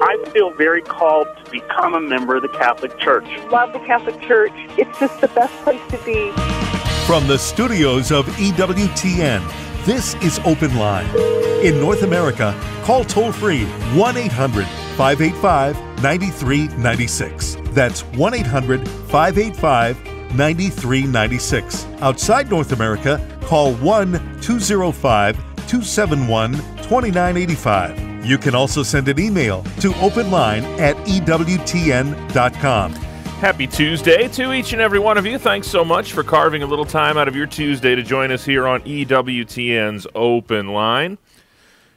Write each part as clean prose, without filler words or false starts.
I feel very called to become a member of the Catholic Church. Love the Catholic Church. It's just the best place to be. From the studios of EWTN, this is Open Line. In North America, call toll-free 1-800-585-9396. That's 1-800-585-9396. Outside North America, call 1-205-271-2985. You can also send an email to openline@ewtn.com. Happy Tuesday to each and every one of you. Thanks so much for carving a little time out of your Tuesday to join us here on EWTN's Open Line.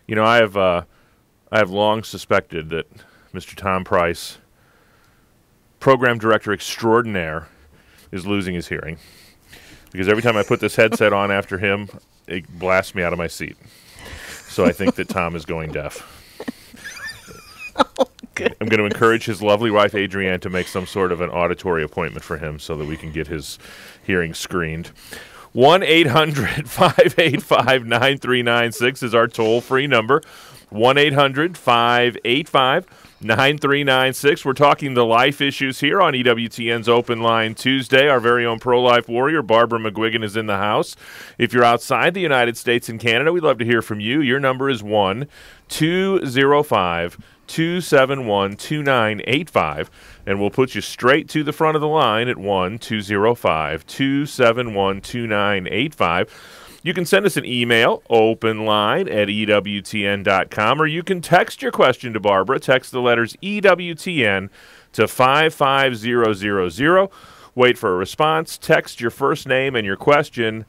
You know, I have long suspected that Mr. Tom Price, program director extraordinaire, is losing his hearing. Because every time I put this headset on after him, it blasts me out of my seat. So I think that Tom is going deaf. I'm going to encourage his lovely wife, Adrienne, to make some sort of an auditory appointment for him so that we can get his hearing screened. 1-800-585-9396 is our toll-free number. 1-800-585-9396. We're talking the life issues here on EWTN's Open Line Tuesday. Our very own pro-life warrior, Barbara McGuigan, is in the house. If you're outside the United States and Canada, we'd love to hear from you. Your number is 1-205-271-2985, and we'll put you straight to the front of the line at 1-205-271-2985. You can send us an email, openline@ewtn.com, or you can text your question to Barbara. Text the letters EWTN to 55000. Wait for a response. Text your first name and your question.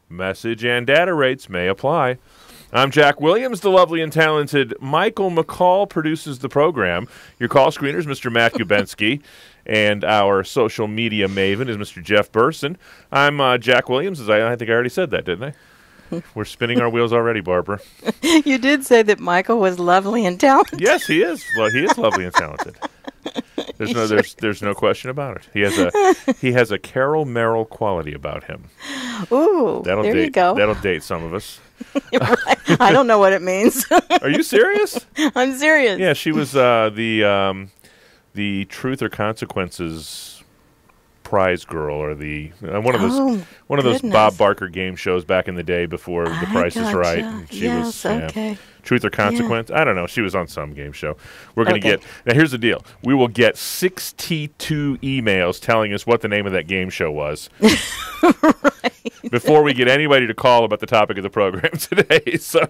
Message and data rates may apply. I'm Jack Williams. The lovely and talented Michael McCall produces the program. Your call screener is Mr. Matt Gubensky, and our social media maven is Mr. Jeff Burson. I'm Jack Williams. I think I already said that, didn't I? We're spinning our wheels already, Barbara. You did say that Michael was lovely and talented. Yes, he is. Well, he is lovely and talented. There's no question about it. He has a Carol Merrill quality about him. Ooh, you go. That'll date some of us. Right. I don't know what it means. Are you serious? I'm serious. Yeah, she was the Truth or Consequences prize girl, or one of those Bob Barker game shows back in the day before The Price is Right. And she was Truth or Consequence. Yeah. I don't know. She was on some game show. We're going to get now. Here's the deal: we will get 62 emails telling us what the name of that game show was. Right. Before we get anybody to call about the topic of the program today. So,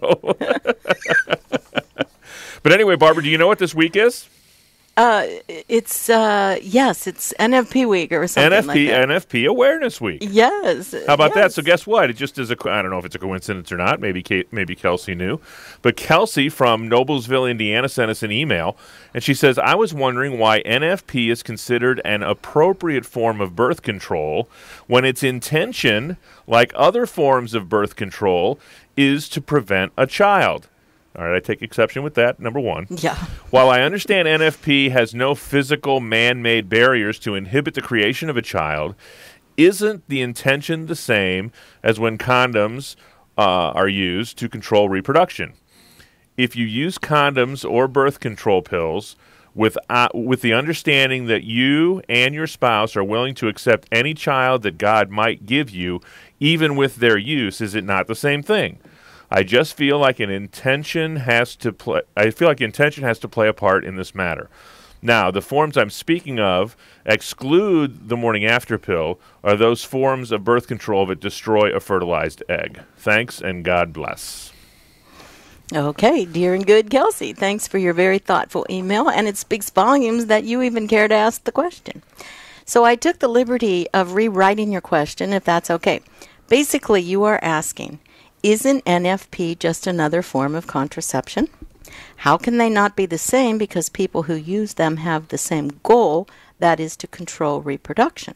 but anyway, Barbara, do you know what this week is? It's NFP week or something like that. NFP Awareness Week. Yes. How about that? So guess what? It just is I don't know if it's a coincidence or not. Maybe Kelsey knew. But Kelsey from Noblesville, Indiana sent us an email, and she says, I was wondering why NFP is considered an appropriate form of birth control when its intention, like other forms of birth control, is to prevent a child. All right, I take exception with that, number one. Yeah. While I understand NFP has no physical man-made barriers to inhibit the creation of a child, isn't the intention the same as when condoms are used to control reproduction? If you use condoms or birth control pills with the understanding that you and your spouse are willing to accept any child that God might give you, even with their use, is it not the same thing? I just feel like intention has to play a part in this matter. Now, the forms I'm speaking of exclude the morning after pill, or those forms of birth control that destroy a fertilized egg. Thanks, and God bless. Okay, dear and good Kelsey, thanks for your very thoughtful email, and it speaks volumes that you even care to ask the question. So I took the liberty of rewriting your question, if that's okay. Basically, you are asking, isn't NFP just another form of contraception? How can they not be the same because people who use them have the same goal, that is to control reproduction?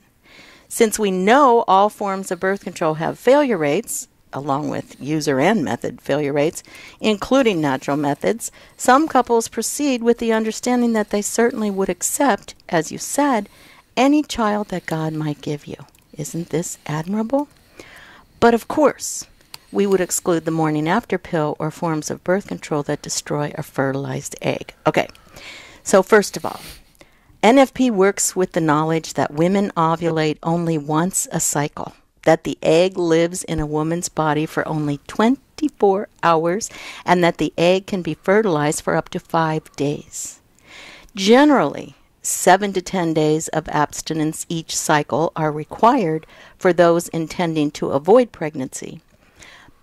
Since we know all forms of birth control have failure rates, along with user and method failure rates, including natural methods, some couples proceed with the understanding that they certainly would accept, as you said, any child that God might give you. Isn't this admirable? But of course, we would exclude the morning after pill or forms of birth control that destroy a fertilized egg. Okay, so first of all, NFP works with the knowledge that women ovulate only once a cycle, that the egg lives in a woman's body for only 24 hours, and that the egg can be fertilized for up to 5 days. Generally, 7 to 10 days of abstinence each cycle are required for those intending to avoid pregnancy.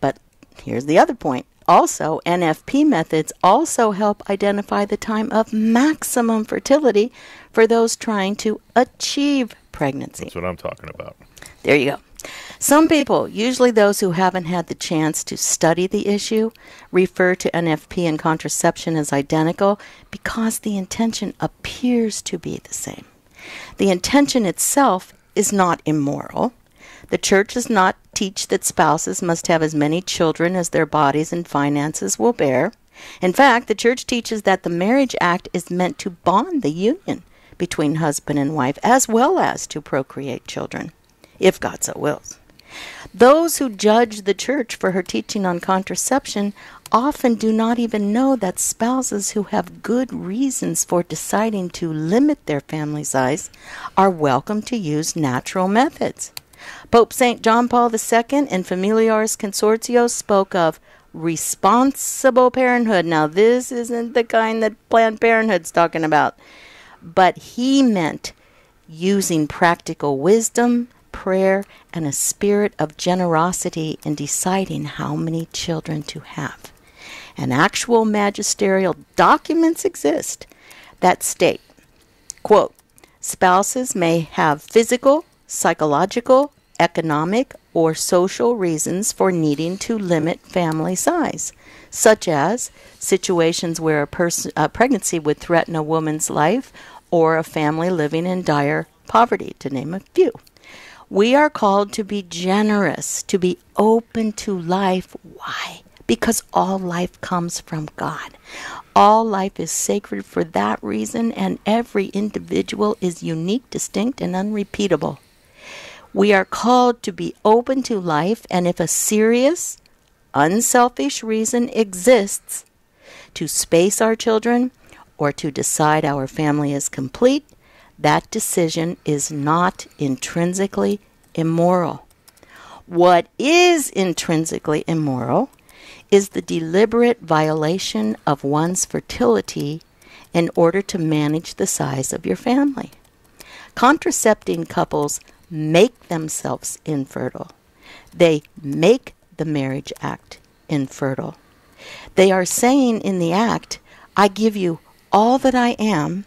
But here's the other point. Also, NFP methods also help identify the time of maximum fertility for those trying to achieve pregnancy. That's what I'm talking about. There you go. Some people, usually those who haven't had the chance to study the issue, refer to NFP and contraception as identical because the intention appears to be the same. The intention itself is not immoral. The church does not teach that spouses must have as many children as their bodies and finances will bear. In fact, the church teaches that the marriage act is meant to bond the union between husband and wife as well as to procreate children, if God so wills. Those who judge the church for her teaching on contraception often do not even know that spouses who have good reasons for deciding to limit their family size are welcome to use natural methods. Pope St. John Paul II in Familiaris Consortio spoke of responsible parenthood. Now, this isn't the kind that Planned Parenthood's talking about, but he meant using practical wisdom, prayer, and a spirit of generosity in deciding how many children to have. And actual magisterial documents exist that state, quote, spouses may have physical, psychological, economic, or social reasons for needing to limit family size, such as situations where a pregnancy would threaten a woman's life or a family living in dire poverty, to name a few. We are called to be generous, to be open to life. Why? Because all life comes from God. All life is sacred for that reason, and every individual is unique, distinct, and unrepeatable. We are called to be open to life, and if a serious, unselfish reason exists to space our children or to decide our family is complete, that decision is not intrinsically immoral. What is intrinsically immoral is the deliberate violation of one's fertility in order to manage the size of your family. Contracepting couples make themselves infertile. They make the marriage act infertile. They are saying in the act, I give you all that I am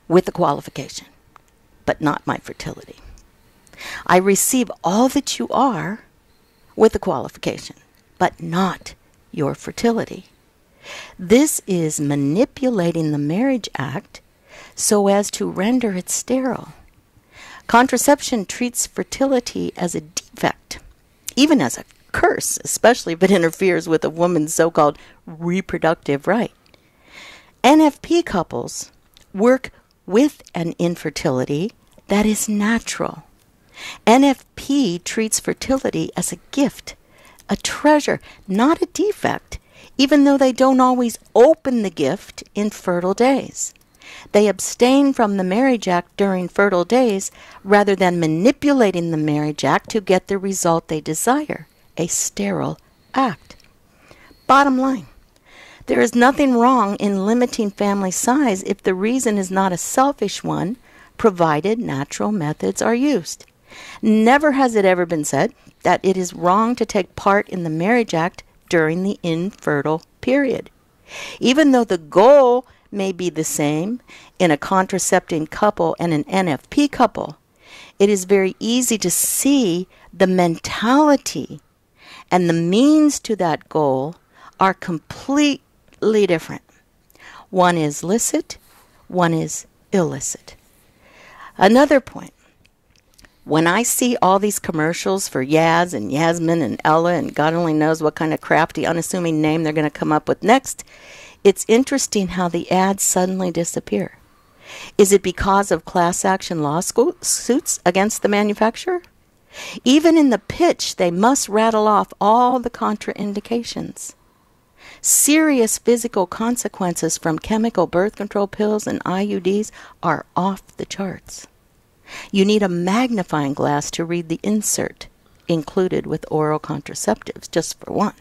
with a qualification, but not my fertility. I receive all that you are with a qualification, but not your fertility. This is manipulating the marriage act so as to render it sterile. Contraception treats fertility as a defect, even as a curse, especially if it interferes with a woman's so-called reproductive right. NFP couples work with an infertility that is natural. NFP treats fertility as a gift, a treasure, not a defect, even though they don't always open the gift in fertile days. They abstain from the marriage act during fertile days rather than manipulating the marriage act to get the result they desire, a sterile act. Bottom line, there is nothing wrong in limiting family size if the reason is not a selfish one, provided natural methods are used. Never has it ever been said that it is wrong to take part in the marriage act during the infertile period. Even though the goal may be the same in a contracepting couple and an NFP couple, it is very easy to see the mentality and the means to that goal are completely different. One is licit, one is illicit. Another point, when I see all these commercials for Yaz and Yasmin and Ella and God only knows what kind of crafty, unassuming name they're going to come up with next, it's interesting how the ads suddenly disappear. Is it because of class action lawsuits against the manufacturer? Even in the pitch, they must rattle off all the contraindications. Serious physical consequences from chemical birth control pills and IUDs are off the charts. You need a magnifying glass to read the insert included with oral contraceptives, just for one.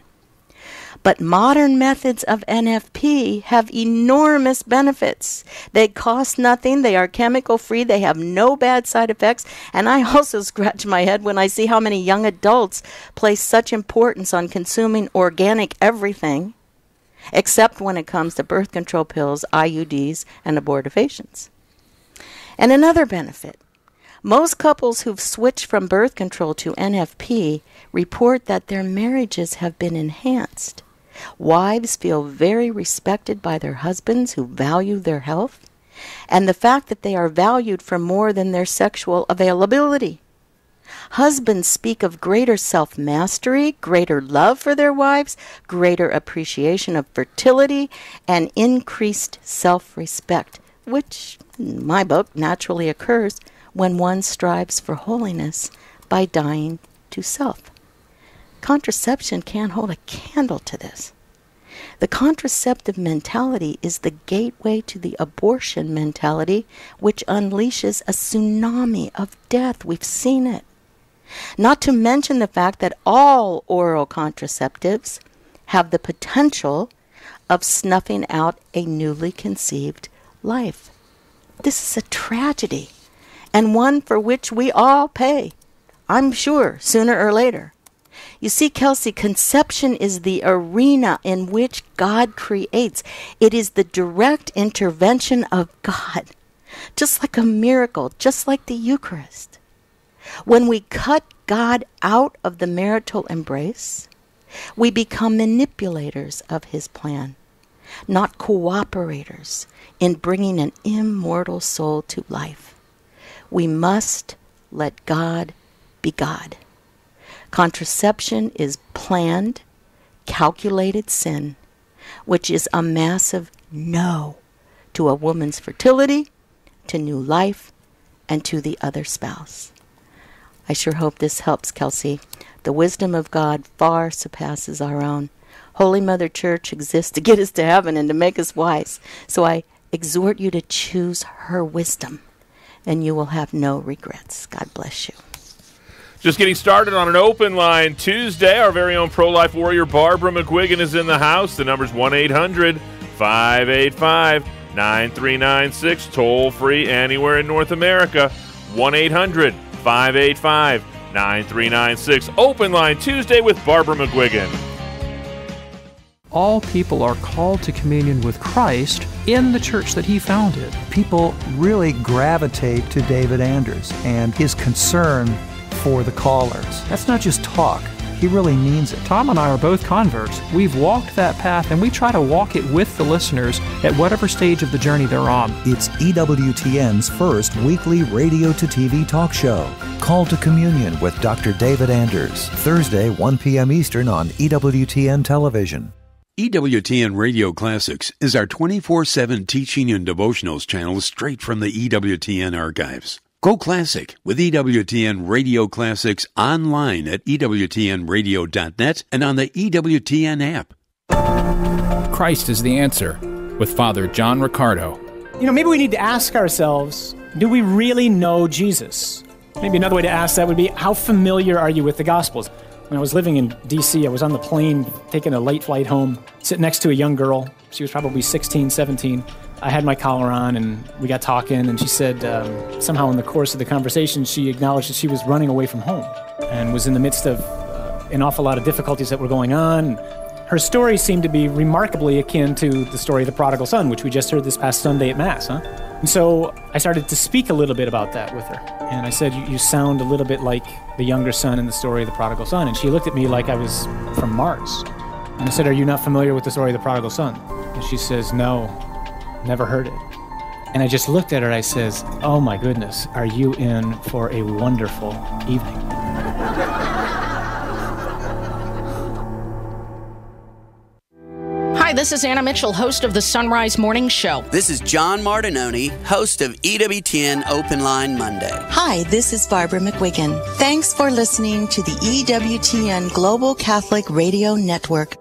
But modern methods of NFP have enormous benefits. They cost nothing, they are chemical-free, they have no bad side effects, and I also scratch my head when I see how many young adults place such importance on consuming organic everything, except when it comes to birth control pills, IUDs, and abortifacients. And another benefit. Most couples who've switched from birth control to NFP report that their marriages have been enhanced. Wives feel very respected by their husbands who value their health, and the fact that they are valued for more than their sexual availability. Husbands speak of greater self-mastery, greater love for their wives, greater appreciation of fertility, and increased self-respect, which, in my book, naturally occurs when one strives for holiness by dying to self. Contraception can't hold a candle to this. The contraceptive mentality is the gateway to the abortion mentality, which unleashes a tsunami of death. We've seen it. Not to mention the fact that all oral contraceptives have the potential of snuffing out a newly conceived life. This is a tragedy, and one for which we all pay, I'm sure, sooner or later. You see, Kelsey, conception is the arena in which God creates. It is the direct intervention of God, just like a miracle, just like the Eucharist. When we cut God out of the marital embrace, we become manipulators of his plan, not cooperators in bringing an immortal soul to life. We must let God be God. Contraception is planned, calculated sin, which is a massive no to a woman's fertility, to new life, and to the other spouse. I sure hope this helps, Kelsey. The wisdom of God far surpasses our own. Holy Mother Church exists to get us to heaven and to make us wise. So I exhort you to choose her wisdom, and you will have no regrets. God bless you. Just getting started on an open line Tuesday. Our very own pro-life warrior Barbara McGuigan is in the house. The number's 1-800-585-9396. Toll free anywhere in North America. 1-800-585-9396. Open line Tuesday with Barbara McGuigan. All people are called to communion with Christ in the church that he founded. People really gravitate to David Anders and his concern for the callers. That's not just talk. He really means it. Tom and I are both converts. We've walked that path, and we try to walk it with the listeners at whatever stage of the journey they're on. It's EWTN's first weekly radio-to-TV talk show. Call to Communion with Dr. David Anders. Thursday, 1 p.m. Eastern on EWTN Television. EWTN Radio Classics is our 24/7 teaching and devotionals channel straight from the EWTN archives. Go Classic with EWTN Radio Classics online at EWTNradio.net and on the EWTN app. Christ is the answer with Father John Riccardo. Maybe we need to ask ourselves, do we really know Jesus? Maybe another way to ask that would be, how familiar are you with the Gospels? When I was living in D.C., I was on the plane taking a late flight home, sitting next to a young girl. She was probably 16, 17. I had my collar on, and we got talking, and she said somehow in the course of the conversation, she acknowledged that she was running away from home and was in the midst of an awful lot of difficulties that were going on. Her story seemed to be remarkably akin to the story of the prodigal son, which we just heard this past Sunday at Mass, And so I started to speak a little bit about that with her. And I said, you sound a little bit like the younger son in the story of the prodigal son. And she looked at me like I was from Mars. And I said, are you not familiar with the story of the prodigal son? And she says, no, never heard it. And I just looked at her and I says, oh my goodness, are you in for a wonderful evening? Hi, this This is Anna Mitchell, host of the Sunrise Morning Show. This is John Martinoni, host of EWTN Open Line Monday. Hi, this is Barbara McGuigan. Thanks for listening to the EWTN Global Catholic Radio Network.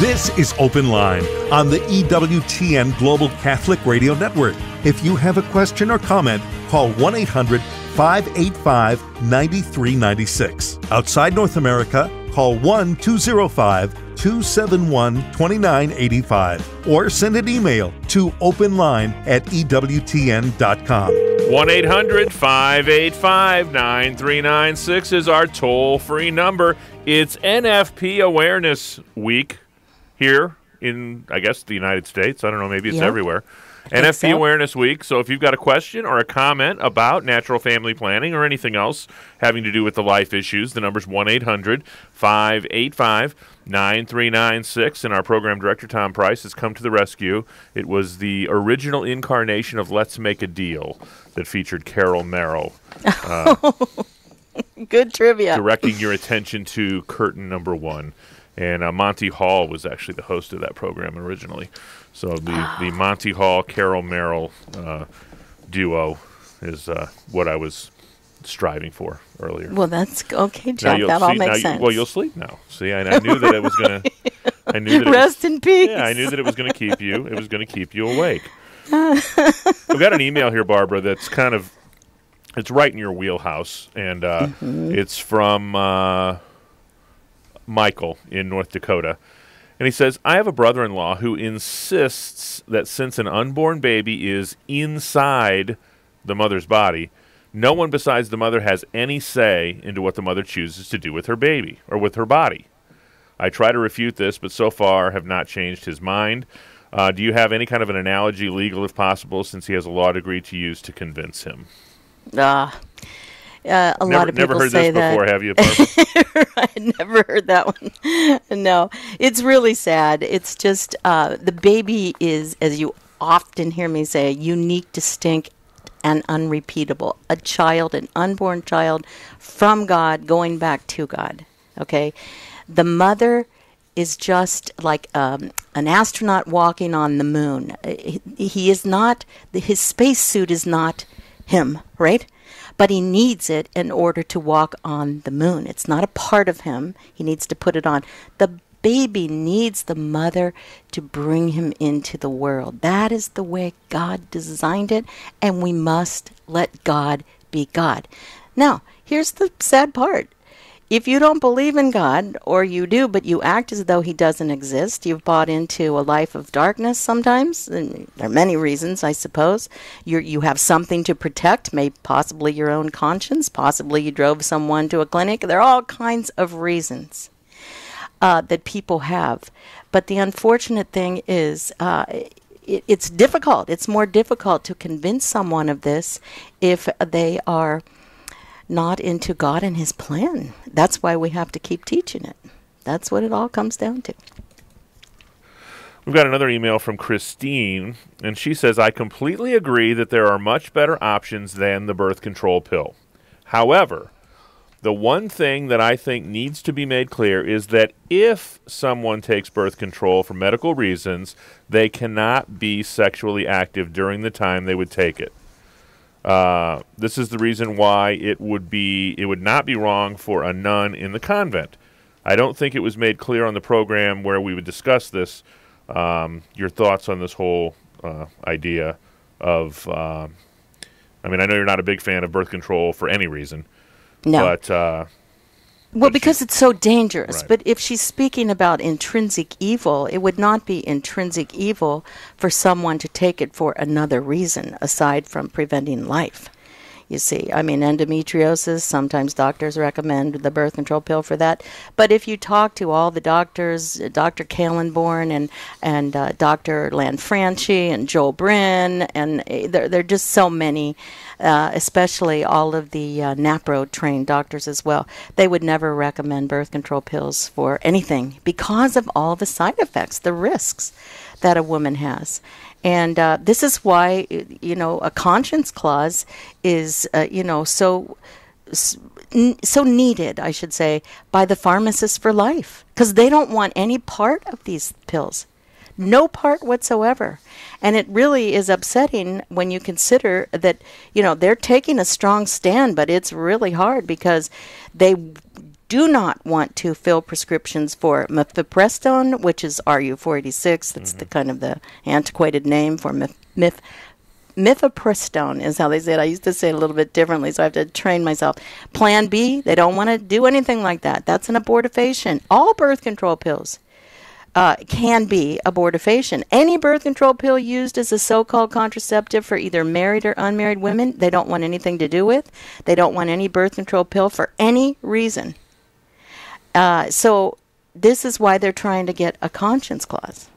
This is Open Line on the EWTN Global Catholic Radio Network. If you have a question or comment, call 1-800-585-9396. Outside North America, call 1-205-271-2985 or send an email to openline@ewtn.com. 1-800-585-9396 is our toll-free number. It's NFP Awareness Week here in, I guess, the United States. I don't know, maybe it's everywhere. NFP Awareness Week. So if you've got a question or a comment about natural family planning or anything else having to do with the life issues, the number's 1-800-585-9396. And our program director, Tom Price, has come to the rescue. It was the original incarnation of Let's Make a Deal that featured Carol Merrill. Good trivia. Directing your attention to curtain number 1. And Monty Hall was actually the host of that program originally. So the Monty Hall, Carol Merrill duo is what I was striving for earlier. Well, that's okay, Jack. That all makes sense. Well, you'll sleep now. See, I knew that it was going to... Rest in peace. Yeah, I knew that it was going to keep you. It was going to keep you awake. We've got an email here, Barbara, that's kind of... It's right in your wheelhouse. And it's from... Michael in North Dakota. And he says, I have a brother-in-law who insists that since an unborn baby is inside the mother's body, no one besides the mother has any say into what the mother chooses to do with her baby or with her body. I try to refute this, but so far have not changed his mind. Do you have any kind of an analogy, legal if possible, since he has a law degree to use to convince him? A lot of people say that. Never heard this before, have you, Barbara? I never heard that one. No, it's really sad. It's just the baby is, as you often hear me say, unique, distinct, and unrepeatable. A child, an unborn child from God, going back to God. Okay? The mother is just like an astronaut walking on the moon. He is not, his spacesuit is not him, right? But he needs it in order to walk on the moon. It's not a part of him. He needs to put it on. The baby needs the mother to bring him into the world. That is the way God designed it, and we must let God be God. Now, here's the sad part. If you don't believe in God, or you do, but you act as though he doesn't exist, you've bought into a life of darkness sometimes, and there are many reasons, I suppose. You have something to protect, maybe possibly your own conscience, possibly you drove someone to a clinic. There are all kinds of reasons that people have. But the unfortunate thing is it's difficult. It's more difficult to convince someone of this if they are not into God and his plan. That's why we have to keep teaching it. That's what it all comes down to. We've got another email from Christine, and she says, I completely agree that there are much better options than the birth control pill. However, the one thing that I think needs to be made clear is that if someone takes birth control for medical reasons, they cannot be sexually active during the time they would take it. This is the reason why it would not be wrong for a nun in the convent. I don't think it was made clear on the program where we would discuss this. Your thoughts on this whole idea of, I know you're not a big fan of birth control for any reason. No. But, because it's so dangerous. Right. But if she's speaking about intrinsic evil, it would not be intrinsic evil for someone to take it for another reason aside from preventing life. You see, endometriosis, sometimes doctors recommend the birth control pill for that. But if you talk to all the doctors, Dr. Kallenborn and Dr. Lanfranchi and Joel Bryn, and there are just so many, especially all of the NAPRO-trained doctors as well, they would never recommend birth control pills for anything because of all the side effects, the risks that a woman has. And this is why, a conscience clause is, so so needed, I should say, by the pharmacists for life, because they don't want any part of these pills. No part whatsoever. And it really is upsetting when you consider that, they're taking a strong stand, but it's really hard because they do not want to fill prescriptions for mifepristone, which is RU-486. That's the kind of the antiquated name for mifepristone is how they say it. I used to say it a little bit differently, so I have to train myself. Plan B, they don't want to do anything like that. That's an abortifacient. All birth control pills can be abortifacient. Any birth control pill used as a so-called contraceptive for either married or unmarried women, they don't want anything to do with. They don't want any birth control pill for any reason. So this is why they're trying to get a conscience clause.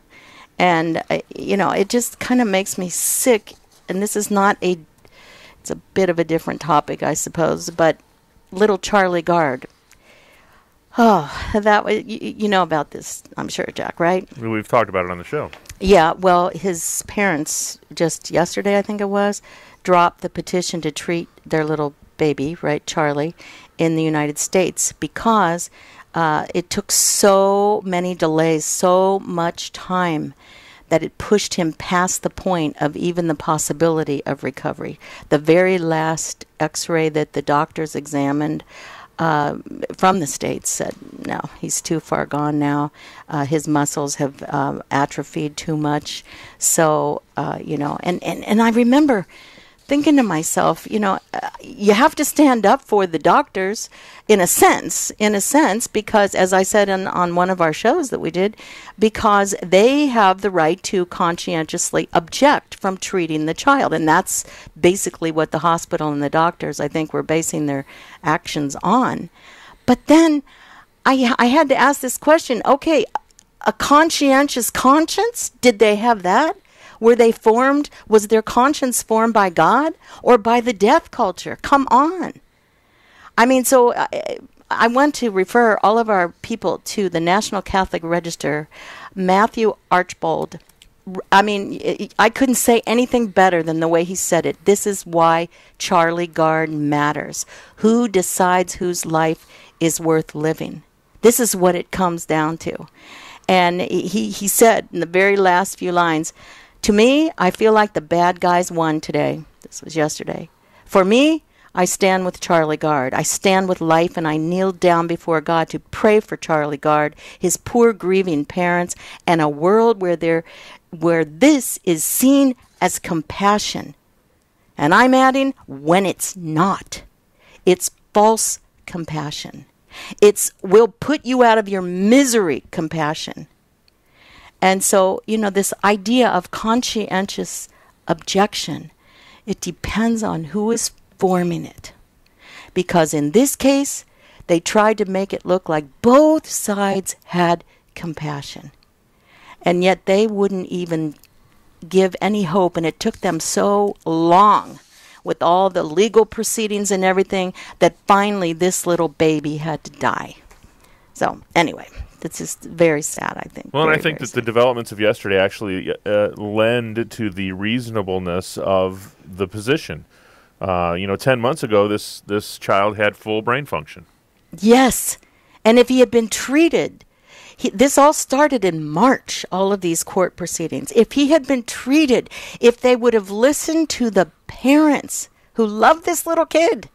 And, it just kind of makes me sick. And this is it's a bit of a different topic, I suppose, but little Charlie Gard. Oh, you know about this, I'm sure, Jack, right? We've talked about it on the show. Yeah, well, his parents, just yesterday, I think it was, dropped the petition to treat their little baby, right, Charlie, in the United States because it took so many delays, so much time, that it pushed him past the point of even the possibility of recovery. The very last x-ray that the doctors examined from the States said, no, he's too far gone now. His muscles have atrophied too much. So, and I remember thinking to myself, you have to stand up for the doctors in a sense, because as I said on one of our shows that we did, because they have the right to conscientiously object from treating the child. And that's basically what the hospital and the doctors, I think, were basing their actions on. But then I had to ask this question, okay, a conscientious conscience, did they have that? Were they formed, was their conscience formed by God or by the death culture? Come on. I mean, so I want to refer all of our people to the National Catholic Register, Matthew Archbold. I mean, I couldn't say anything better than the way he said it. This is why Charlie Gard matters. Who decides whose life is worth living? This is what it comes down to. And he said in the very last few lines, to me, I feel like the bad guys won today. This was yesterday. For me, I stand with Charlie Gard. I stand with life, and I kneel down before God to pray for Charlie Gard, his poor grieving parents, and a world where this is seen as compassion. And I'm adding, when it's not. It's false compassion. It's will put you out of your misery compassion. And so, this idea of conscientious objection, it depends on who is forming it. Because in this case, they tried to make it look like both sides had compassion. And yet they wouldn't even give any hope, and it took them so long with all the legal proceedings and everything that finally this little baby had to die. So, anyway. It's just very sad, I think. Well, very, and I think that the developments of yesterday actually lend to the reasonableness of the position. 10 months ago, this child had full brain function. Yes. And if he had been treated, this all started in March, all of these court proceedings. If he had been treated, if they would have listened to the parents who love this little kid,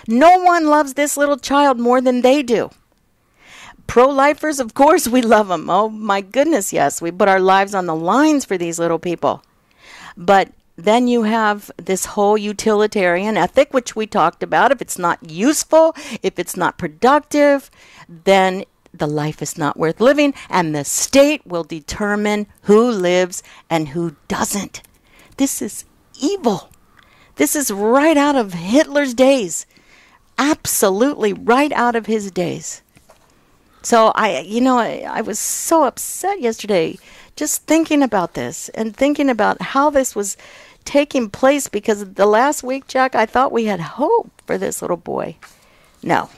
no one loves this little child more than they do. Pro-lifers, of course we love them. Oh, my goodness, yes. We put our lives on the lines for these little people. But then you have this whole utilitarian ethic, which we talked about. If it's not useful, if it's not productive, then the life is not worth living, and the state will determine who lives and who doesn't. This is evil. This is right out of Hitler's days. Absolutely right out of his days. So I was so upset yesterday just thinking about this and thinking about how this was taking place, because the last week, Jack, I thought we had hope for this little boy. No,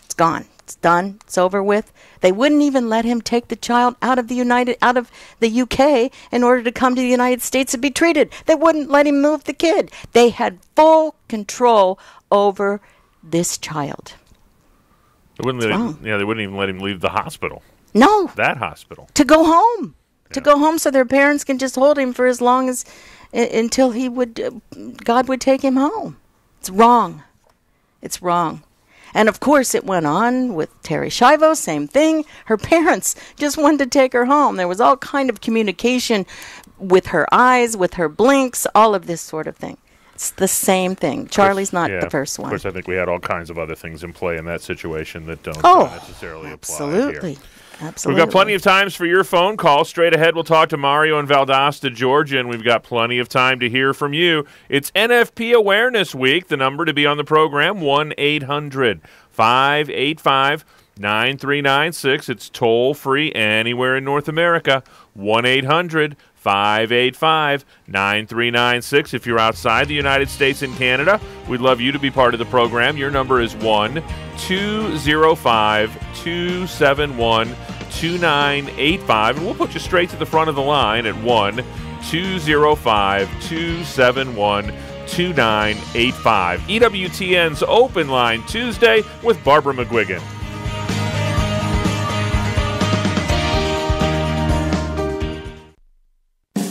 it's gone. It's done. It's over with. They wouldn't even let him take the child out of the UK in order to come to the United States to be treated. They wouldn't let him move the kid. They had full control over this child. They wouldn't they wouldn't even let him leave the hospital. No. That hospital. To go home. To go home so their parents can just hold him for as long as until God would take him home. It's wrong. It's wrong. And of course it went on with Terry Schiavo, same thing. Her parents just wanted to take her home. There was all kind of communication with her eyes, with her blinks, all of this sort of thing. It's the same thing. Charlie's not the first one. Of course, I think we had all kinds of other things in play in that situation that don't necessarily apply absolutely. here. Absolutely. We've got plenty of times for your phone call. Straight ahead, we'll talk to Mario in Valdosta, Georgia, and we've got plenty of time to hear from you. It's NFP Awareness Week. The number to be on the program, 1-800-585-9396. It's toll-free anywhere in North America, 1-800-585-9396. If you're outside the United States and Canada, we'd love you to be part of the program. Your number is 1-205-271-2985, and we'll put you straight to the front of the line at 1-205-271-2985. EWTN's Open Line Tuesday with Barbara McGuigan.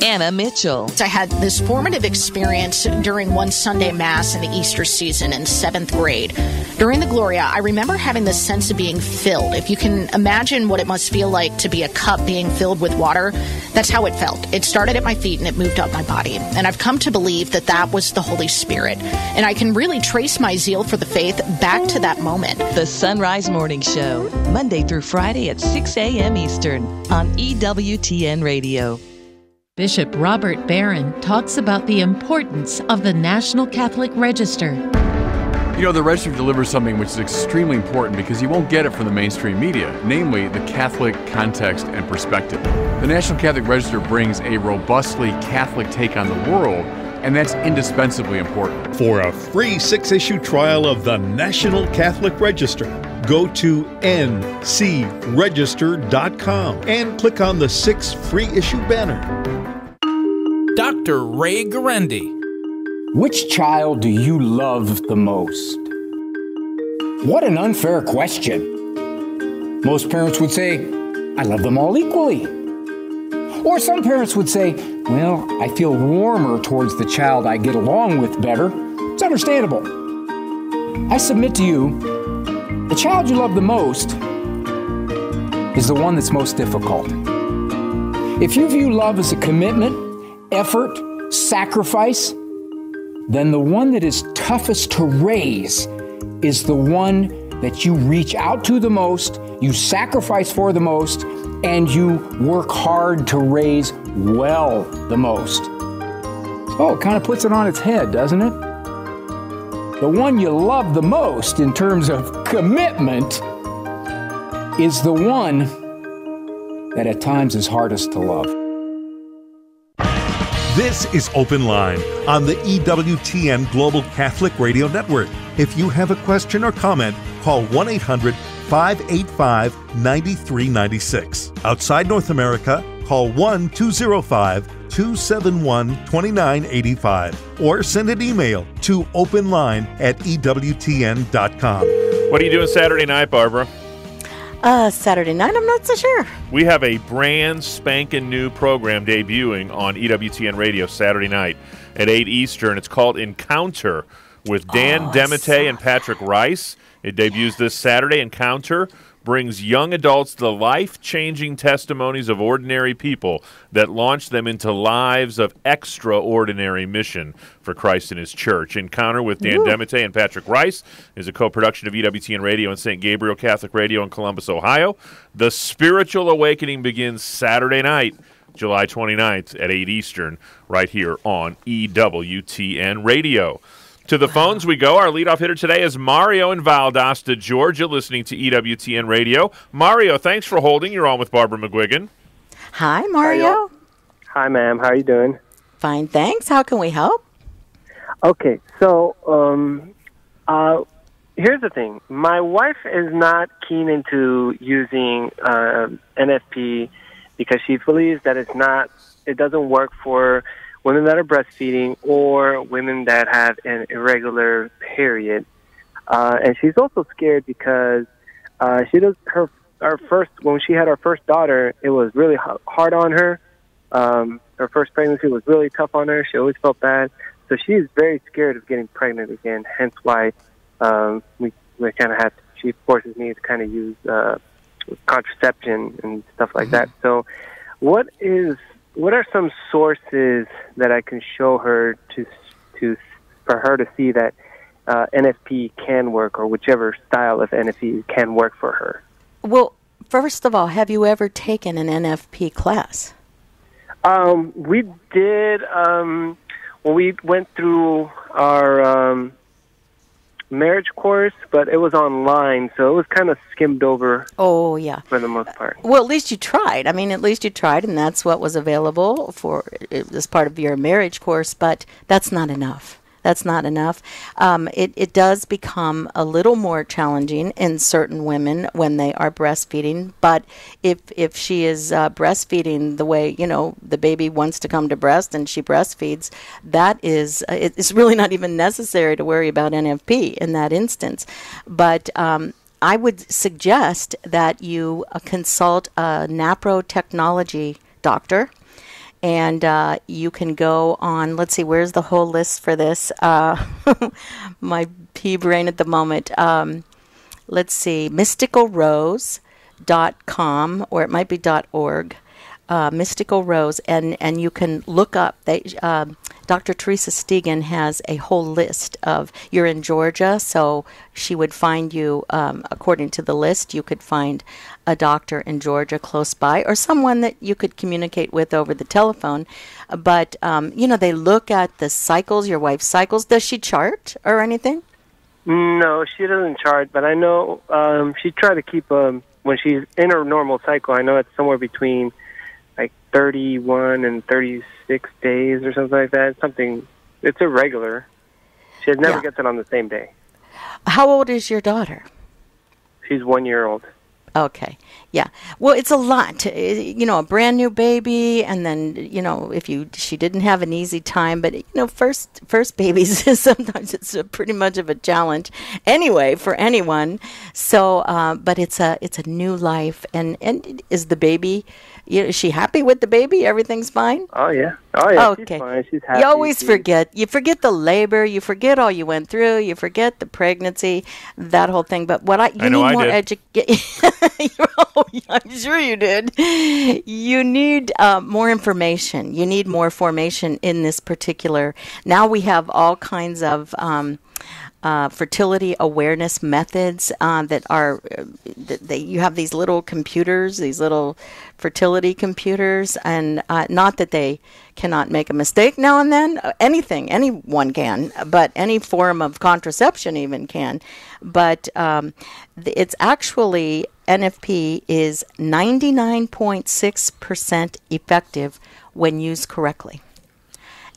Anna Mitchell. I had this formative experience during one Sunday Mass in the Easter season in 7th grade. During the Gloria, I remember having this sense of being filled. If you can imagine what it must feel like to be a cup being filled with water, that's how it felt. It started at my feet and it moved up my body. And I've come to believe that that was the Holy Spirit. And I can really trace my zeal for the faith back to that moment. The Sunrise Morning Show, Monday through Friday at 6 a.m. Eastern on EWTN Radio. Bishop Robert Barron talks about the importance of the National Catholic Register. You know, the Register delivers something which is extremely important because you won't get it from the mainstream media, namely the Catholic context and perspective. The National Catholic Register brings a robustly Catholic take on the world, and that's indispensably important. For a free 6-issue trial of the National Catholic Register, go to ncregister.com and click on the 6 free issue banner. Dr. Ray Guarendi. Which child do you love the most? What an unfair question. Most parents would say, I love them all equally. Or some parents would say, well, I feel warmer towards the child I get along with better. It's understandable. I submit to you, the child you love the most is the one that's most difficult. If you view love as a commitment, effort, sacrifice, then the one that is toughest to raise is the one that you reach out to the most, you sacrifice for the most, and you work hard to raise well the most. Oh, it kind of puts it on its head, doesn't it? The one you love the most in terms of commitment is the one that at times is hardest to love. This is Open Line on the EWTN Global Catholic Radio Network. If you have a question or comment, call 1-800-585-9396. Outside North America, call 1-205-271-2985 or send an email to openline@ewtn.com. What are you doing Saturday night, Barbara? Saturday night, I'm not so sure. We have a brand spanking new program debuting on EWTN Radio Saturday night at 8 Eastern. It's called Encounter with Dan Demete and Patrick Rice. It debuts this Saturday. Encounter brings young adults the life-changing testimonies of ordinary people that launch them into lives of extraordinary mission for Christ and His Church. Encounter with Dan Demete and Patrick Rice is a co-production of EWTN Radio and St. Gabriel Catholic Radio in Columbus, Ohio. The spiritual awakening begins Saturday night, July 29th at 8 Eastern, right here on EWTN Radio. To the phones we go. Our leadoff hitter today is Mario in Valdosta, Georgia, listening to EWTN Radio. Mario, thanks for holding. You're on with Barbara McGuigan. Hi, Mario. Hi, ma'am. How are you doing? Fine, thanks. How can we help? Okay, so here's the thing. My wife is not keen into using NFP because she believes that it doesn't work for women that are breastfeeding or women that have an irregular period. And she's also scared because when she had our first daughter, it was really hard on her. Her first pregnancy was really tough on her. She always felt bad. So she's very scared of getting pregnant again, hence why we kind of she forces me to kind of use contraception and stuff like that. So what are some sources that I can show her for her to see that NFP can work, or whichever style of NFP can work for her? Well, first of all, have you ever taken an NFP class? We did when we went through our marriage course, but it was online, so it was kind of skimmed over. Oh, yeah. For the most part. Well, at least you tried. I mean, at least you tried, and that's what was available as part of your marriage course, but that's not enough. That's not enough. It does become a little more challenging in certain women when they are breastfeeding. But if she is breastfeeding the way, the baby wants to come to breast and she breastfeeds, that is, it's really not even necessary to worry about NFP in that instance. But I would suggest that you consult a naprotechnology doctor. And you can go on, let's see, where's the whole list for this? My pea brain at the moment. Let's see, mysticalrose.com, or it might be .org, Mystical Rose, and you can look up, Dr. Teresa Stegan has a whole list of, you're in Georgia, so she would find you, according to the list, you could find a doctor in Georgia close by, or someone that you could communicate with over the telephone. But, they look at the cycles, your wife's cycles. Does she chart or anything? No, she doesn't chart, but I know she tries to keep, when she's in her normal cycle, I know it's somewhere between like 31 and 36 days or something like that. It's irregular. She never gets it on the same day. How old is your daughter? She's 1 year old. Okay. Yeah. Well, it's a lot. A brand new baby, and then she didn't have an easy time, but first babies sometimes it's pretty much of a challenge anyway for anyone. So, but it's a new life, and is the baby? Is she happy with the baby? Everything's fine? Oh yeah. Okay. She's fine. She's happy. You always forget. You forget the labor. You forget all you went through. You forget the pregnancy, that whole thing. But you need more education. I'm sure you did. You need more information. You need more formation in this particular. Now we have all kinds of fertility awareness methods that are. You have these little computers, these little fertility computers, and not that they cannot make a mistake now and then. Anyone can, but any form of contraception even can. But it's actually, NFP is 99.6% effective when used correctly.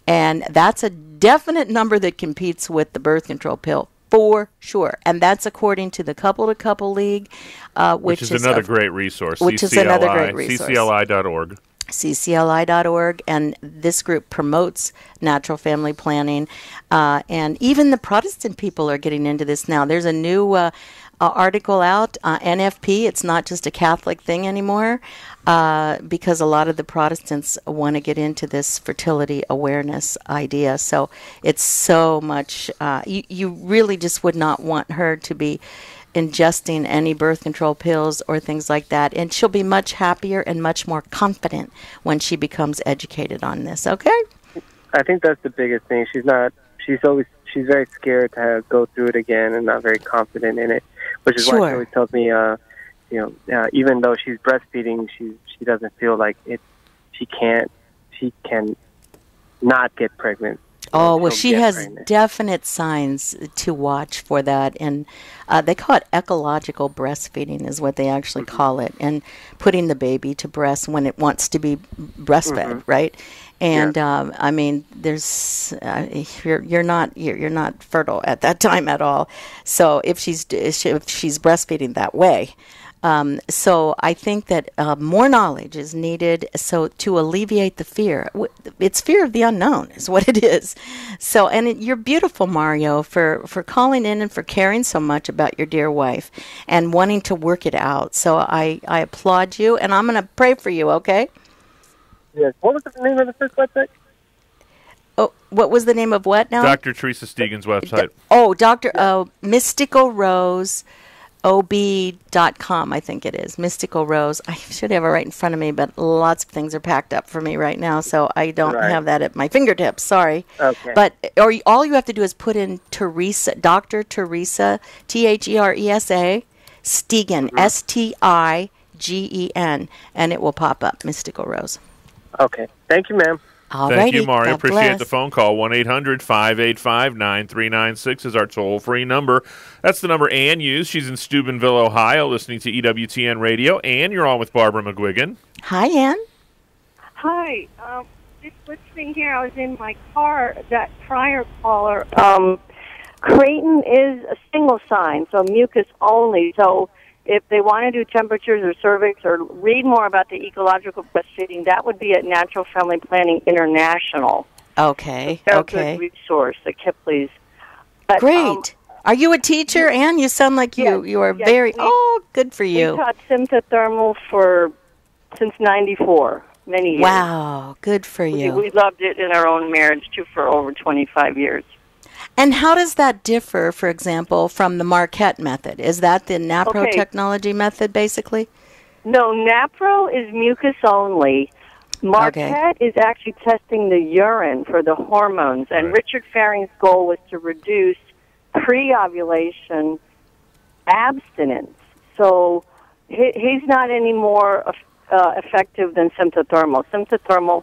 And that's a definite number that competes with the birth control pill, for sure. And that's according to the Couple to Couple League, which is another great resource. CCLI.org. CCLI.org, and this group promotes natural family planning. And even the Protestant people are getting into this now. There's a new article out, NFP. It's not just a Catholic thing anymore, because a lot of the Protestants want to get into this fertility awareness idea. So it's so much, you really just would not want her to be ingesting any birth control pills or things like that. And she'll be much happier and much more confident when she becomes educated on this, okay? I think that's the biggest thing. She's very scared to go through it again and not very confident in it, which is why she always tells me, even though she's breastfeeding, she doesn't feel like she can not get pregnant. Oh, well, she has definite signs to watch for that, and they call it ecological breastfeeding is what they actually call it, and putting the baby to breast when it wants to be breastfed, right? And I mean, there's you're not fertile at that time at all. So if she's breastfeeding that way, So I think that more knowledge is needed so to alleviate the fear. It's fear of the unknown is what it is. So, and you're beautiful, Mario, for calling in and for caring so much about your dear wife and wanting to work it out. So I applaud you, and I'm going to pray for you, okay? Yes. What was the name of the first website? Oh, what was the name of what now? Dr. Teresa Stegan's website. MysticalRoseOB.com, I think it is. Mystical Rose. I should have it right in front of me, but lots of things are packed up for me right now, so I don't have that at my fingertips. Sorry. Okay. But all you have to do is put in Teresa, Dr. Teresa, Teresa, Stegan, Stigen, and it will pop up, Mystical Rose. Okay. Thank you, ma'am. Thank you, Mario. Appreciate the phone call. 1-800-585-9396 is our toll-free number. That's the number Ann used. She's in Steubenville, Ohio, listening to EWTN Radio. Ann, you're on with Barbara McGuigan. Hi, Ann. Hi. Just listening here, I was in my car, that prior caller. Creighton is a single sign, so mucus only. So if they want to do temperatures or cervix or read more about the ecological breastfeeding, that would be at Natural Family Planning International. Okay. They're Okay. a good resource, the Kipley's. But, Great. Are you a teacher, Ann? You sound like you are very... good for you. We taught symptothermal since 94, many years. Wow, good for you. We loved it in our own marriage, too, for over 25 years. And how does that differ, for example, from the Marquette method? Is that the NAPRO technology method, basically? No, NAPRO is mucus only. Marquette is actually testing the urine for the hormones. And Richard Faring's goal was to reduce pre-ovulation abstinence. So he's not any more effective than symptothermal. Symptothermal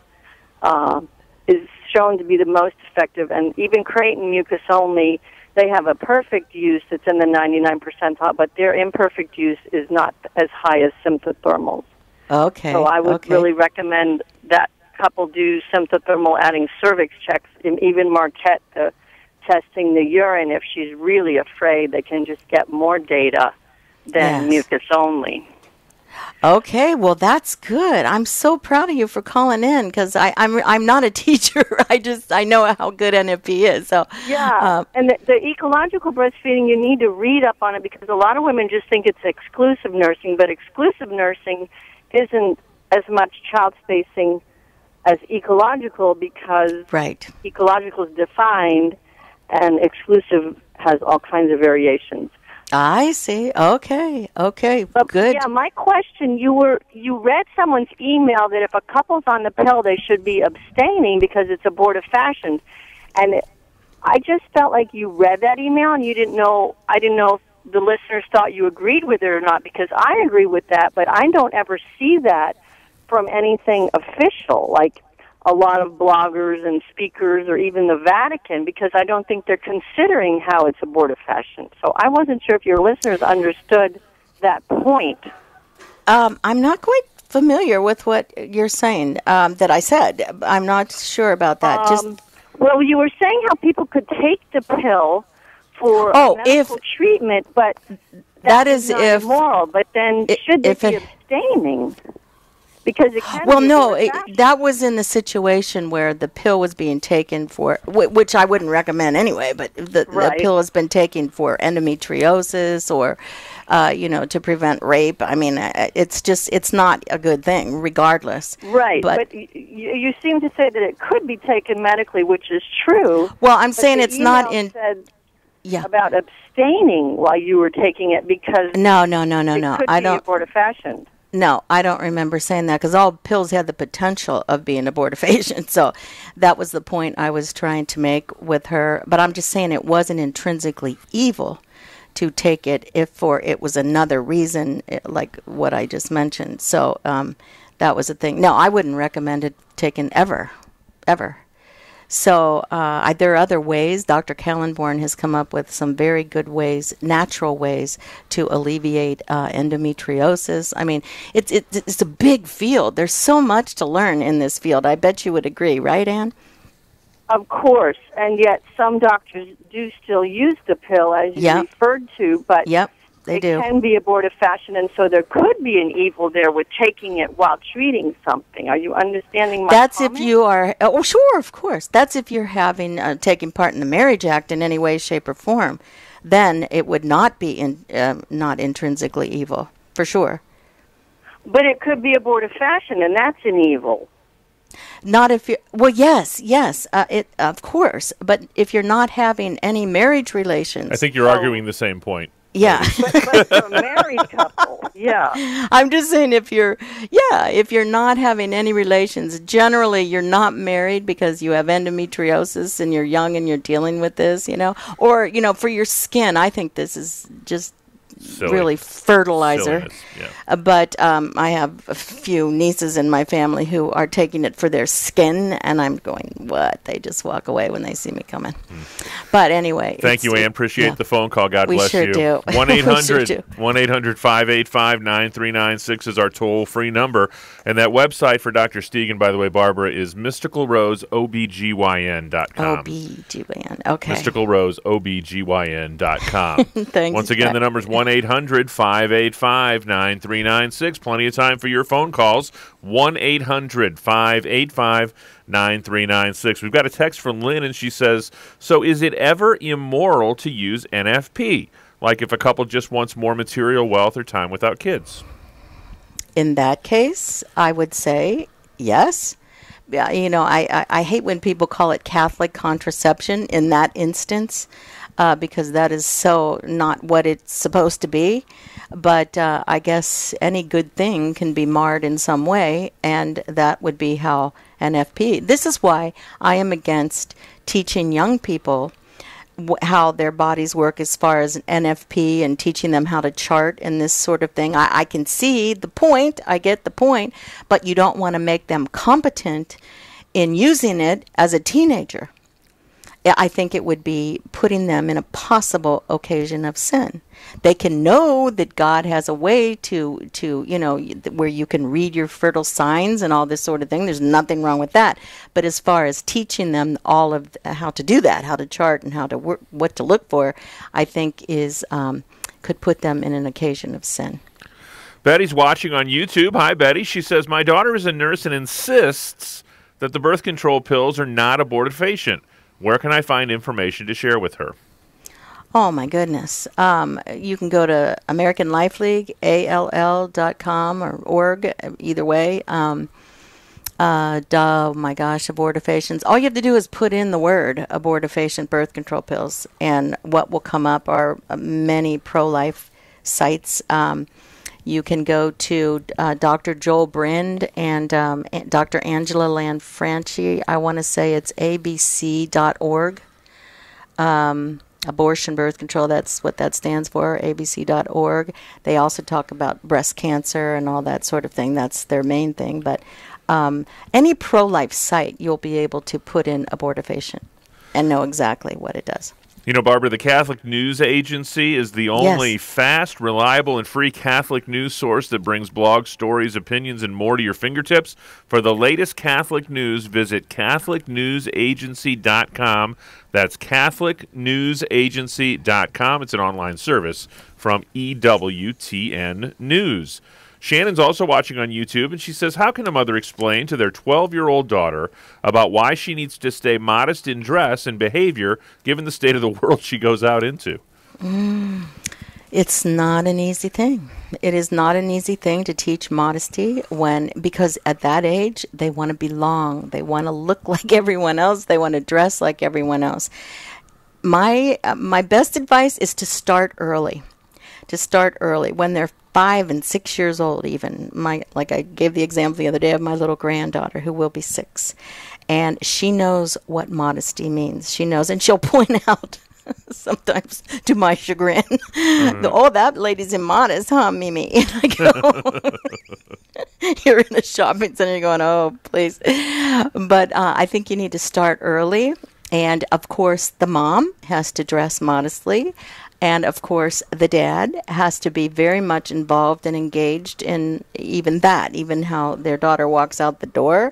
is shown to be the most effective, and even Creighton mucus only, they have a perfect use that's in the 99 percentile, but their imperfect use is not as high as symptothermals. Okay. So I would really recommend that couple do symptothermal adding cervix checks, and even Marquette testing the urine. If she's really afraid, they can just get more data than mucus only. Okay, well, that's good. I'm so proud of you for calling in because I'm not a teacher. I know how good NFP is. So and the ecological breastfeeding, you need to read up on it because a lot of women just think it's exclusive nursing, but exclusive nursing isn't as much child spacing as ecological because ecological is defined and exclusive has all kinds of variations. I see. Okay. Good. Yeah, my question, you read someone's email that if a couple's on the pill, they should be abstaining because it's abortifacient. And I just felt like you read that email and I didn't know if the listeners thought you agreed with it or not, because I agree with that, but I don't ever see that from anything official, like a lot of bloggers and speakers or even the Vatican, because I don't think they're considering how it's abortifacient. So I wasn't sure if your listeners understood that point. I'm not quite familiar with what you're saying that I said. I'm not sure about that. Well, you were saying how people could take the pill for medical treatment, but that is not if immoral. But then should they be abstaining? Because it can that was in the situation where the pill was being taken for, which I wouldn't recommend anyway, but the pill has been taken for endometriosis or, to prevent rape. I mean, it's not a good thing regardless. Right, but you seem to say that it could be taken medically, which is true. Well, I'm saying it's not in... about abstaining while you were taking it because... No. I don't... abortifacient. No, I don't remember saying that because all pills had the potential of being abortifacient. So that was the point I was trying to make with her. But I'm just saying it wasn't intrinsically evil to take it if it was another reason, like what I just mentioned. So that was the thing. No, I wouldn't recommend it taken ever. So there are other ways. Dr. Kallenborn has come up with some very good ways, natural ways, to alleviate endometriosis. I mean, it's a big field. There's so much to learn in this field. I bet you would agree, right, Ann? Of course, and yet some doctors do still use the pill, as you referred to, but They it do. can be abortive fashion, and so there could be an evil there with taking it while treating something. Are you understanding my That's comment? if you are, oh, sure, of course. That's if you're having, taking part in the Marriage Act in any way, shape, or form. Then it would not be not intrinsically evil, for sure. But it could be abortive fashion, and that's an evil. Not if you're, well, yes, of course. But if you're not having any marriage relations. I think you're arguing the same point. Yeah. But for a married couple, yeah. I'm just saying if you're not having any relations, generally you're not married because you have endometriosis and you're young and you're dealing with this, or, for your skin, I think this is just really fertilizer. Yeah. But I have a few nieces in my family who are taking it for their skin, and I'm going, what? They just walk away when they see me coming. But anyway. Thank you, Ann. Appreciate the phone call. God bless you. you. Do. 1-800-585-9396 is our toll-free number. And that website for Dr. Stegan, by the way, Barbara, is mysticalroseobgyn.com. OBGYN, okay. mysticalroseobgyn.com. Thanks. Once again, the number is 1-800-585-9396. Plenty of time for your phone calls. 1-800-585-9396. We've got a text from Lynn, and she says, so is it ever immoral to use NFP? Like if a couple just wants more material wealth or time without kids? In that case, I would say yes. I hate when people call it Catholic contraception in that instance. Because that is so not what it's supposed to be. But I guess any good thing can be marred in some way, and that would be how NFP. This is why I am against teaching young people how their bodies work as far as NFP and teaching them how to chart and this sort of thing. I can see the point. I get the point. But you don't want to make them competent in using it as a teenager. I think it would be putting them in a possible occasion of sin. They can know that God has a way to where you can read your fertile signs and all this sort of thing. There's nothing wrong with that. But as far as teaching them all of how to do that, how to chart and how to work, what to look for, I think is could put them in an occasion of sin. Betty's watching on YouTube. Hi, Betty. She says, my daughter is a nurse and insists that the birth control pills are not abortifacient. Where can I find information to share with her? Oh, my goodness. You can go to American Life League, ALL.com or org, either way. Oh, my gosh, abortifacients. All you have to do is put in the word abortifacient birth control pills, and what will come up are many pro-life sites. You can go to Dr. Joel Brind and Dr. Angela Lanfranchi. I want to say it's abc.org. Abortion birth control, that's what that stands for, abc.org. They also talk about breast cancer and all that sort of thing. That's their main thing. But any pro-life site, you'll be able to put in abortifacient and know exactly what it does. You know, Barbara, the Catholic News Agency is the only fast, reliable, and free Catholic news source that brings blogs, stories, opinions, and more to your fingertips. For the latest Catholic news, visit CatholicNewsAgency.com. That's CatholicNewsAgency.com. It's an online service from EWTN News. Shannon's also watching on YouTube, and she says, how can a mother explain to their 12-year-old daughter about why she needs to stay modest in dress and behavior given the state of the world she goes out into? It's not an easy thing. It is not an easy thing to teach modesty because at that age, they want to belong. They want to look like everyone else. They want to dress like everyone else. My best advice is to start early. When they're 5 and 6 years old even. Like I gave the example the other day of my little granddaughter who will be 6. And she knows what modesty means. She knows, and she'll point out sometimes to my chagrin, oh, that lady's immodest, huh, Mimi? And I go, you're in a shopping center, you're going, oh, please. But I think you need to start early. And, of course, the mom has to dress modestly. And, of course, the dad has to be very much involved and engaged in even how their daughter walks out the door.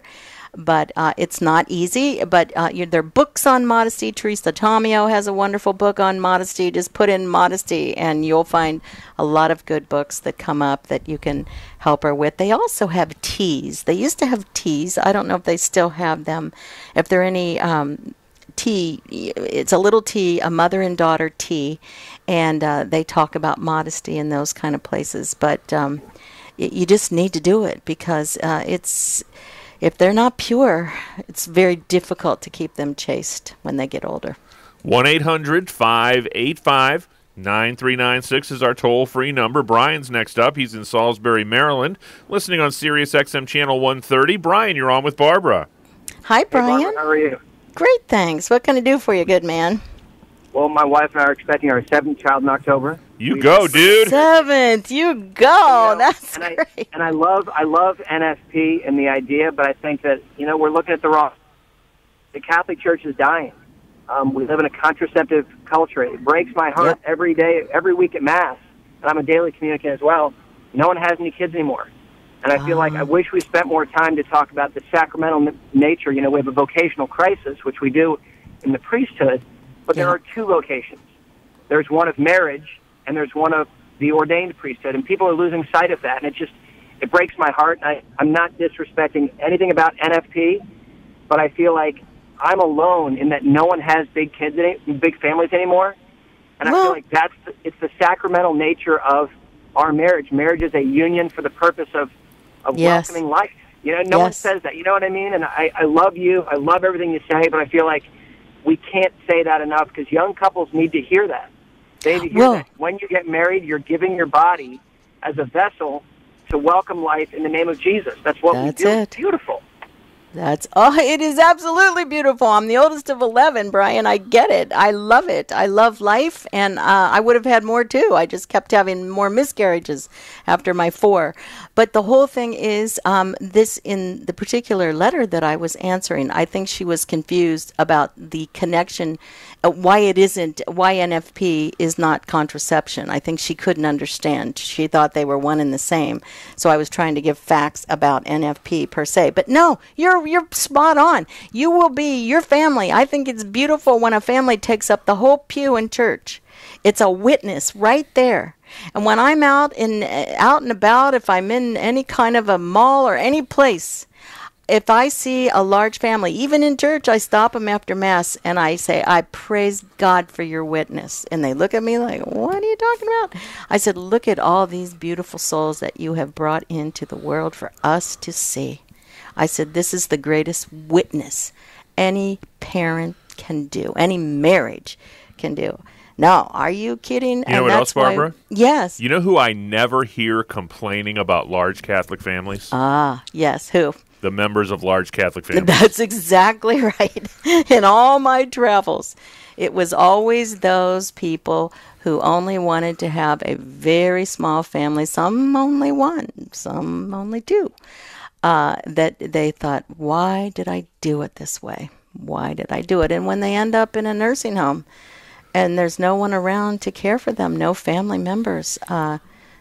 But it's not easy. But there are books on modesty. Teresa Tomeo has a wonderful book on modesty. Just put in modesty, and you'll find a lot of good books that come up that you can help her with. They also have teas. They used to have teas. I don't know if they still have them. If there are any tea, it's a little tea, a mother and daughter tea, and they talk about modesty in those kind of places. But you just need to do it, because if they're not pure, it's very difficult to keep them chaste when they get older. 1-800-585-9396 is our toll-free number. Brian's next up. He's in Salisbury, Maryland, listening on Sirius XM Channel 130. Brian, you're on with Barbara. Hi, Brian. Hey, Barbara, how are you? Great, thanks. What can I do for you, good man? Well, my wife and I are expecting our 7th child in October. You go, dude. 7th, you go. That's great. I love NFP and the idea, but I think that, we're looking at the wrong. The Catholic Church is dying. We live in a contraceptive culture. It breaks my heart every day, every week at Mass, and I'm a daily communicant as well. No one has any kids anymore. And I feel like I wish we spent more time to talk about the sacramental nature. We have a vocational crisis, which we do in the priesthood, but there are two vocations. There's one of marriage, and there's one of the ordained priesthood, and people are losing sight of that, and it breaks my heart. I'm not disrespecting anything about NFP, but I feel like I'm alone in that no one has big families anymore, and I feel like it's the sacramental nature of our marriage. Marriage is a union for the purpose of welcoming life. No one says that. You know what I mean? And I love you. I love everything you say, but I feel like we can't say that enough, because young couples need to hear that. They need to hear that. When you get married, you're giving your body as a vessel to welcome life in the name of Jesus. That's what we do. It's beautiful. It is absolutely beautiful. I'm the oldest of 11, Brian. I get it. I love it. I love life, and I would have had more too. I just kept having more miscarriages after my 4. But the whole thing is, this in the particular letter that I was answering, I think she was confused about the connection, why NFP is not contraception. I think she couldn't understand. She thought they were one and the same. So I was trying to give facts about NFP per se. But no, you're spot on. You will be your family. I think it's beautiful when a family takes up the whole pew in church. It's a witness right there. And when I'm out and about, if I'm in any kind of a mall or any place, if I see a large family, even in church, I stop them after Mass and I say, I praise God for your witness. And they look at me like, what are you talking about? I said, look at all these beautiful souls that you have brought into the world for us to see. I said, this is the greatest witness any parent can do, any marriage can do. No, are you kidding? You know what else, Barbara? Yes. You know who I never hear complaining about large Catholic families? Yes. Who? The members of large Catholic families. That's exactly right. In all my travels, it was always those people who only wanted to have a very small family, some only one, some only 2. That they thought, why did I do it this way? Why did I do it? And when they end up in a nursing home and there's no one around to care for them, no family members,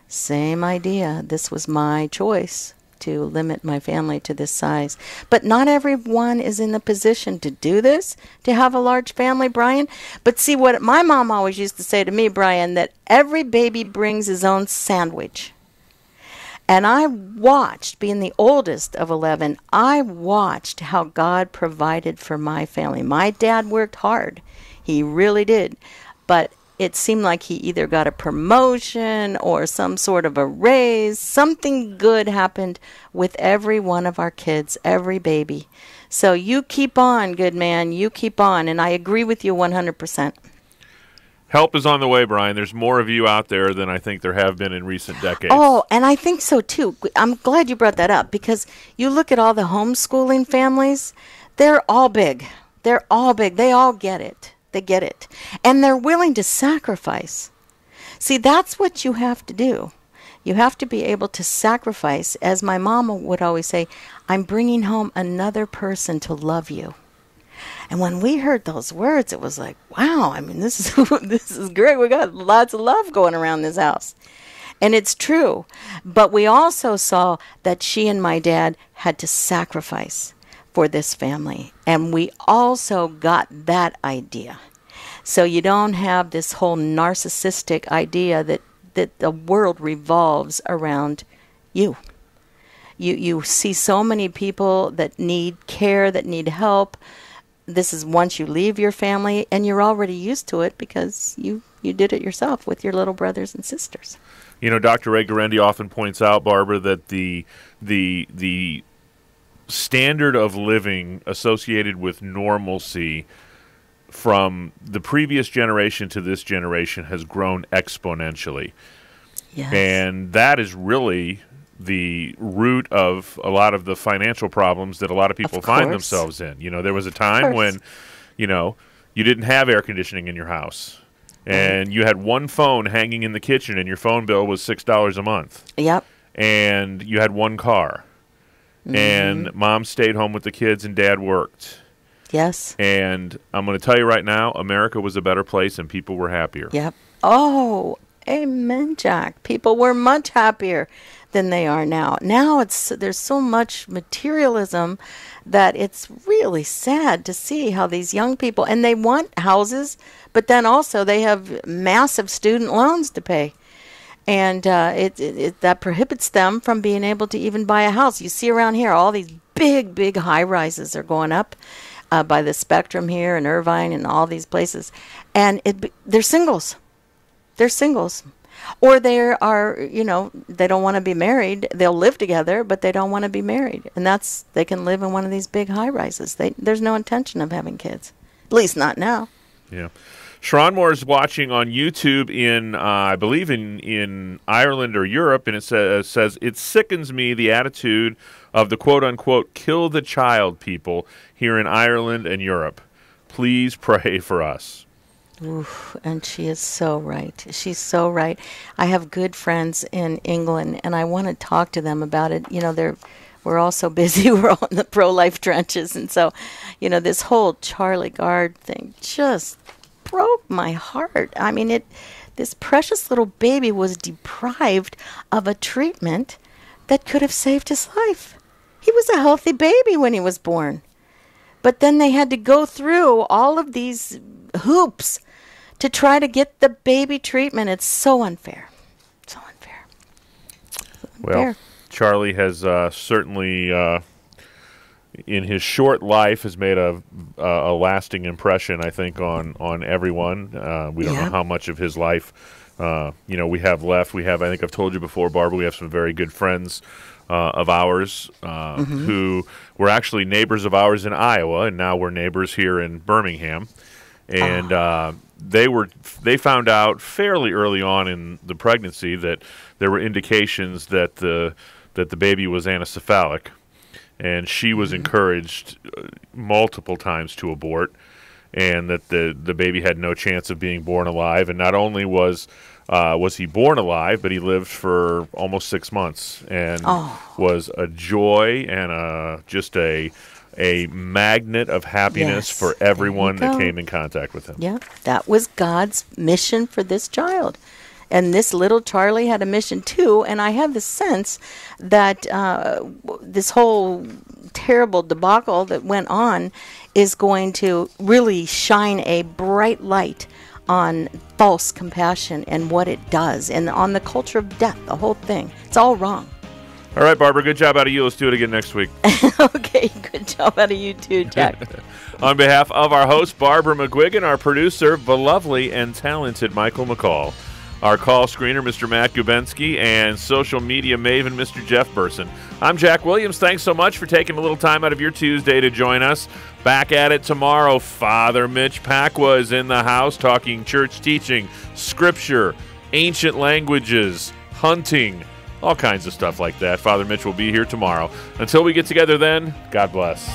same idea. This was my choice to limit my family to this size. But not everyone is in the position to do this, to have a large family, Brian. But see, what my mom always used to say to me, Brian, that every baby brings his own sandwich. And I watched, being the oldest of 11, I watched how God provided for my family. My dad worked hard. He really did. But it seemed like he either got a promotion or some sort of a raise. Something good happened with every one of our kids, every baby. So you keep on, good man. You keep on. And I agree with you 100%. Help is on the way, Brian. There's more of you out there than I think there have been in recent decades. Oh, and I think so, too. I'm glad you brought that up, because you look at all the homeschooling families, they're all big. They're all big. They all get it. They get it. And they're willing to sacrifice. See, that's what you have to do. You have to be able to sacrifice. As my mama would always say, I'm bringing home another person to love you. And when we heard those words, it was like, wow, I mean, this is great. We got lots of love going around this house. And it's true. But we also saw that she and my dad had to sacrifice for this family. And we also got that idea. So you don't have this whole narcissistic idea that the world revolves around you. You see so many people that need care, that need help. This is once you leave your family, and you're already used to it because you did it yourself with your little brothers and sisters. You know, Dr. Ray Guarendi often points out, Barbara, that the standard of living associated with normalcy from the previous generation to this generation has grown exponentially. Yes. And that is really the root of a lot of the financial problems that a lot of people find themselves in. You know, there was a time when, you know, you didn't have air conditioning in your house. And you had one phone hanging in the kitchen, and your phone bill was $6 a month. Yep. And you had one car. And mom stayed home with the kids, and dad worked. Yes. And I'm going to tell you right now, America was a better place, and people were happier. Yep. Oh, amen, Jack. People were much happier than they are now. Now there's so much materialism that it's really sad to see how these young people, and they want houses, but then also they have massive student loans to pay. And that prohibits them from being able to even buy a house. You see around here, all these big high-rises are going up by the Spectrum here in Irvine and all these places. And they're singles. They're singles. Or they are, you know, they don't want to be married. They'll live together, but they don't want to be married. And they can live in one of these big high-rises. There's no intention of having kids. At least not now. Yeah. Sharon Moore is watching on YouTube in, I believe, in Ireland or Europe, and it says, it sickens me, the attitude of the quote-unquote kill the child people here in Ireland and Europe. Please pray for us. Oof, and she is so right. She's so right. I have good friends in England, and I want to talk to them about it. You know, we're all so busy. We're all in the pro-life trenches, and so, you know, this whole Charlie Gard thing just broke my heart. I mean, this precious little baby was deprived of a treatment that could have saved his life. He was a healthy baby when he was born. But then they had to go through all of these hoops to try to get the baby treatment. It's so unfair. So unfair. Well, Charlie has certainly, in his short life, has made a lasting impression, I think, on everyone. We don't know how much of his life, we have left. I think I've told you before, Barbara, we have some very good friends of ours who were actually neighbors of ours in Iowa, and now we're neighbors here in Birmingham. And they found out fairly early on in the pregnancy that there were indications that the baby was anencephalic, and she was encouraged multiple times to abort, and that the baby had no chance of being born alive. And not only was he born alive, but he lived for almost 6 months, and was a joy and just a magnet of happiness for everyone that came in contact with him. Yeah, that was God's mission for this child. And this little Charlie had a mission too, and I have the sense that this whole terrible debacle that went on is going to really shine a bright light on false compassion and what it does, and on the culture of death, the whole thing. It's all wrong. All right, Barbara, good job out of you. Let's do it again next week. Okay, good job out of you too, Jack. On behalf of our host, Barbara McGuigan, our producer, the lovely and talented Michael McCall, our call screener, Mr. Matt Gubensky, and social media maven, Mr. Jeff Burson. I'm Jack Williams. Thanks so much for taking a little time out of your Tuesday to join us. Back at it tomorrow. Father Mitch Pacwa is in the house talking church teaching, scripture, ancient languages, hunting, all kinds of stuff like that. Father Mitch will be here tomorrow. Until we get together then, God bless.